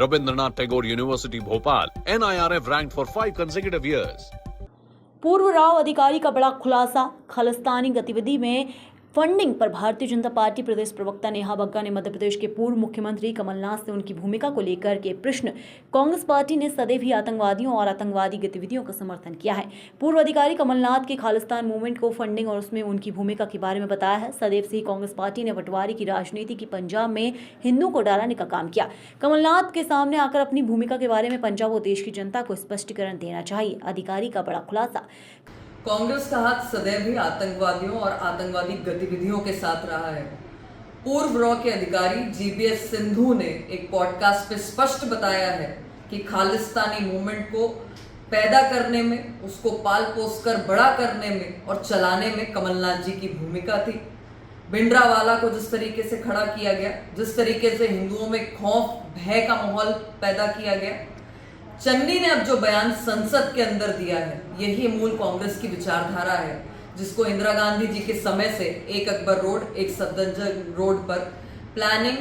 Rabindranath Tagore University, Bhopal. NIRF ranked for 5 consecutive years. पूर्व राव अधिकारी का बड़ा खुलासा। खालिस्तानी गतिविधि में फंडिंग पर भारतीय जनता पार्टी प्रदेश प्रवक्ता नेहा बग्गा ने मध्य प्रदेश के पूर्व मुख्यमंत्री कमलनाथ से उनकी भूमिका को लेकर के प्रश्न। कांग्रेस पार्टी ने सदैव ही आतंकवादियों और आतंकवादी गतिविधियों का समर्थन किया है। पूर्व अधिकारी कमलनाथ के खालिस्तान मूवमेंट को फंडिंग और उसमें उनकी भूमिका के बारे में बताया है। सदैव से ही कांग्रेस पार्टी ने बंटवारे की राजनीति की पंजाब में हिंदुओं को डराने का काम किया। कमलनाथ के सामने आकर अपनी भूमिका के बारे में पंजाब और देश की जनता को स्पष्टीकरण देना चाहिए। अधिकारी का बड़ा खुलासा। कांग्रेस का हाथ सदैव ही आतंकवादियों और आतंकवादी गतिविधियों के साथ रहा है। पूर्व रॉ के अधिकारी जीबीएस सिंधु ने एक पॉडकास्ट पे स्पष्ट बताया है कि खालिस्तानी मूवमेंट को पैदा करने में, उसको पाल पोस कर बड़ा करने में और चलाने में कमलनाथ जी की भूमिका थी। भिंडरावाला को जिस तरीके से खड़ा किया गया, जिस तरीके से हिंदुओं में खौफ भय का माहौल पैदा किया गया, चन्नी ने अब जो बयान संसद के अंदर दिया है, यही मूल कांग्रेस की विचारधारा है, जिसको इंदिरा गांधी जी के समय से एक अकबर रोड, एक सफदरजंग रोड पर प्लानिंग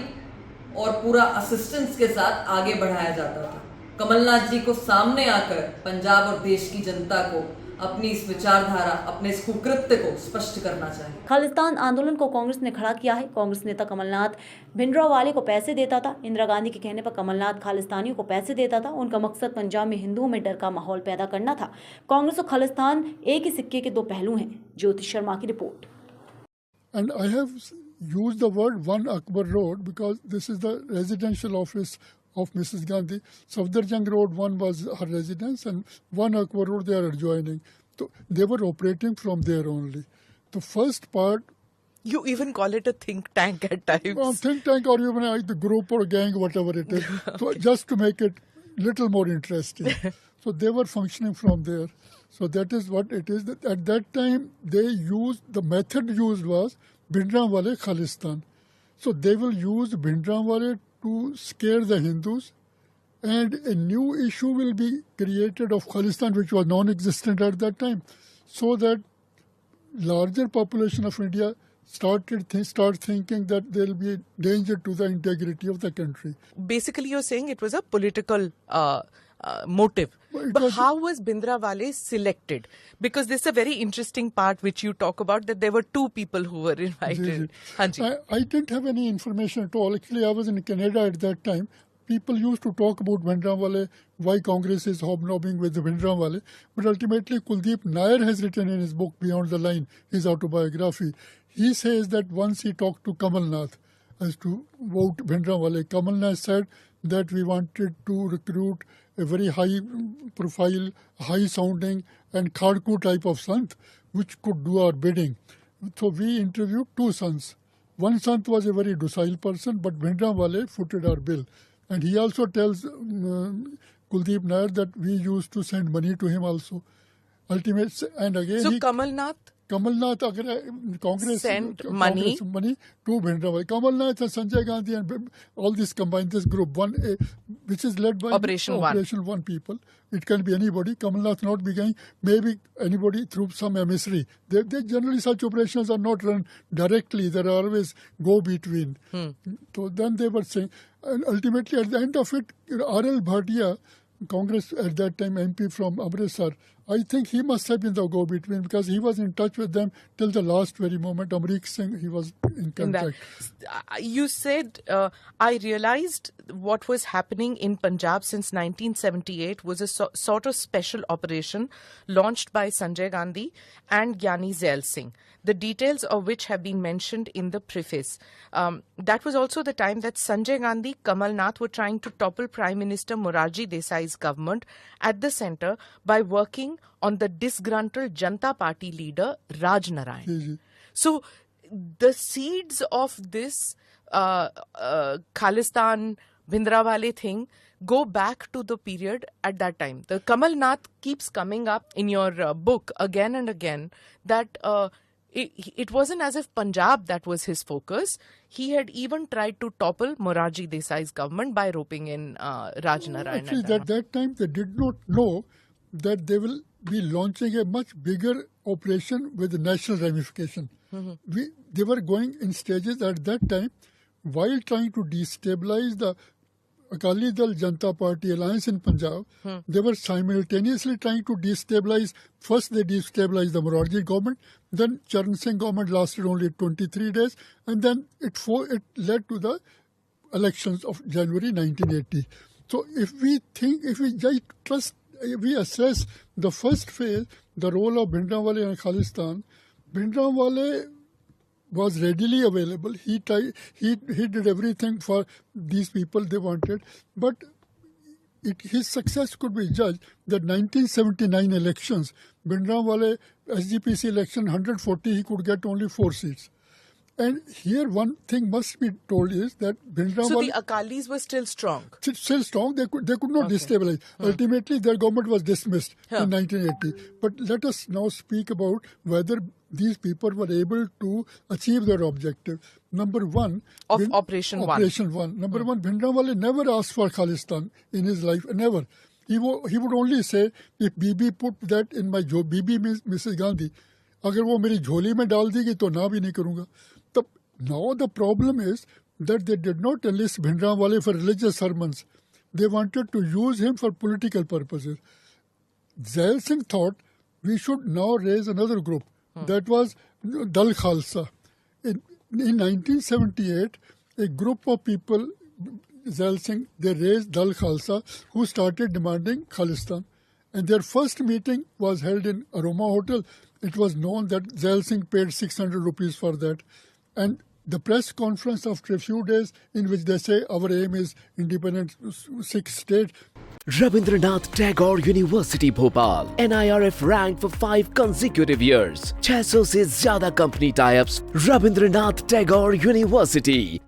और पूरा असिस्टेंस के साथ आगे बढ़ाया जाता था। कमलनाथ जी को सामने आकर पंजाब और देश की जनता को अपनी इस विचारधारा, अपने इस कुकृत्य को स्पष्ट करना चाहिए। खालिस्तान आंदोलन को कांग्रेस ने खड़ा किया है। कांग्रेस नेता कमलनाथ भिंडरावाले को पैसे देता था। इंदिरा गांधी के कहने पर कमलनाथ खालिस्तानियों को पैसे देता था। उनका मकसद पंजाब में हिंदुओं में डर का माहौल पैदा करना था। कांग्रेस और खालिस्तान एक ही सिक्के के दो पहलू हैं। ज्योति शर्मा की report. And I have used the word one Akbar Road because this is the residential office of Mrs. Gandhi. Safdarjung Road, one was her residence, and one Akbar Road they are adjoining. So they were operating from there only. The first part. You even call it a think tank at times. Well, think tank or even the group or gang, whatever it is. So just to make it little more interesting. So they were functioning from there. So that is what it is. At that time, they used, the method used was Bhindranwale Khalistan. So they will use Bhindranwale to scare the Hindus, and a new issue will be created of Khalistan, which was non-existent at that time, so that larger population of India start thinking that there will be a danger to the integrity of the country. Basically, you're saying it was a political motive. But how was Bhindranwale selected? Because this is a very interesting part which you talk about, that there were two people who were invited. I didn't have any information at all. Actually, I was in Canada at that time. People used to talk about Bhindranwale, why Congress is hobnobbing with Bhindranwale. But ultimately, Kuldeep Nair has written in his book, Beyond the Line, his autobiography. He says that once he talked to Kamal Nath as to vote Bhindranwale, Kamal Nath said that we wanted to recruit a very high profile, high sounding and Khadku type of Sant which could do our bidding. So we interviewed two sons. One Sant was a very docile person, but Bhindranwale footed our bill. And he also tells Kuldeep Nair that we used to send money to him also. Ultimately, and again, so Kamal Nath Congress sent money to Bhindranwale. Kamal Nath and Sanjay Gandhi and all this combined, this group, which is led by Operation One people. It can be anybody. Kamal Nath not be going, maybe anybody through some emissary. They generally such operations are not run directly. There are always go between. So then they were saying, and ultimately at the end of it, R.L. Bhatia, Congress at that time MP from Amritsar, I think he must have been the go-between because he was in touch with them till the last very moment. Amrik Singh, he was in contact. You said, I realized what was happening in Punjab since 1978 was a sort of special operation launched by Sanjay Gandhi and Gyani Zail Singh, the details of which have been mentioned in the preface. That was also the time that Sanjay Gandhi, Kamal Nath were trying to topple Prime Minister Morarji Desai's government at the centre by working on the disgruntled Janata Party leader Raj Narayan. So the seeds of this Khalistan Bhindranwale thing go back to the period at that time. The Kamal Nath keeps coming up in your book again and again that it wasn't as if Punjab that was his focus. He had even tried to topple Morarji Desai's government by roping in Raj Narayan. Actually, at that time, they did not know that they will be launching a much bigger operation with national ramification. They were going in stages at that time while trying to destabilize the Akali Dal Janata Party alliance in Punjab, they were simultaneously trying to destabilize. First, they destabilized the Morarji government. Then Charan Singh government lasted only 23 days, and then it led to the elections of January 1980. So, if we assess the first phase, the role of Bhindranwale and Khalistan, Bhindranwale was readily available. He did everything for these people they wanted, but his success could be judged that 1979 elections, Bhindranwale SGPC election 140, he could get only 4 seats. And here one thing must be told is that Bhindranwale... So the Akalis were still strong? Still strong. They could not destabilize. Ultimately, their government was dismissed in 1980. But let us now speak about whether these people were able to achieve their objective. Number one... Of Operation One. Operation One. Number one, Bhindranwale never asked for Khalistan in his life. Never. He would only say, if Bibi put that in my... Bibi means Mrs. Gandhi. अगर वो मेरी झोली में डाल देगी तो ना भी नहीं करूँगा. Now the problem is that they did not enlist Bhindranwale for religious sermons. They wanted to use him for political purposes. Zail Singh thought we should now raise another group. That was Dal Khalsa. In 1978, a group of people, Zail Singh, they raised Dal Khalsa, who started demanding Khalistan. And their first meeting was held in Aroma Hotel. It was known that Zail Singh paid 600 rupees for that. And the press conference after a few days in which they say our aim is independent Sikh state. Rabindranath Tagore University Bhopal, NIRF ranked for 5 consecutive years. 600 से ज्यादा company tie-ups. Rabindranath Tagore University.